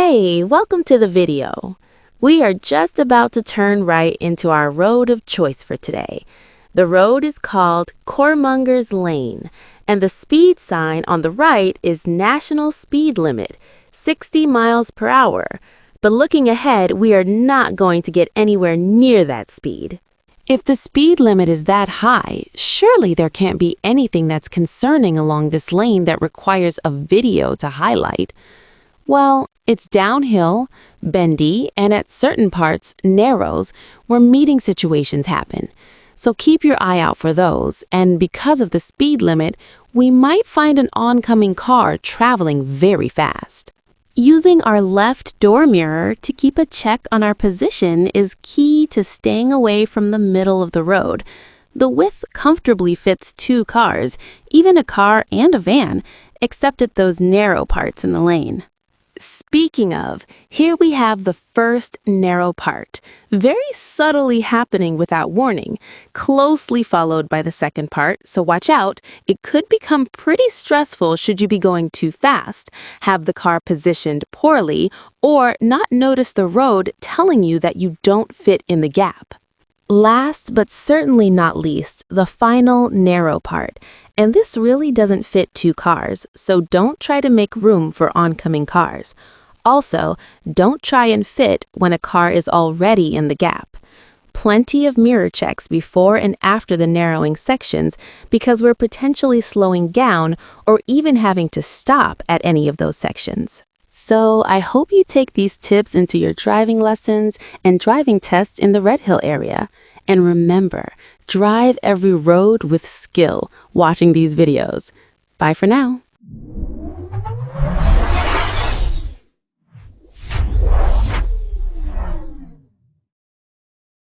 Hey, welcome to the video. We are just about to turn right into our road of choice for today. The road is called Cormongers Lane, and the speed sign on the right is National Speed Limit, 60 miles per hour. But looking ahead, we are not going to get anywhere near that speed. If the speed limit is that high, surely there can't be anything that's concerning along this lane that requires a video to highlight. Well, it's downhill, bendy, and at certain parts, narrows, where meeting situations happen. So keep your eye out for those, and because of the speed limit, we might find an oncoming car traveling very fast. Using our left door mirror to keep a check on our position is key to staying away from the middle of the road. The width comfortably fits 2 cars, even a car and a van, except at those narrow parts in the lane. Speaking of, here we have the first narrow part, very subtly happening without warning, closely followed by the second part, so watch out. It could become pretty stressful should you be going too fast, have the car positioned poorly, or not notice the road telling you that you don't fit in the gap. Last but certainly not least, the final narrow part. And this really doesn't fit 2 cars, so don't try to make room for oncoming cars. Also, don't try and fit when a car is already in the gap. Plenty of mirror checks before and after the narrowing sections because we're potentially slowing down or even having to stop at any of those sections. So I hope you take these tips into your driving lessons and driving tests in the Redhill area. And remember, drive every road with skill watching these videos. Bye for now.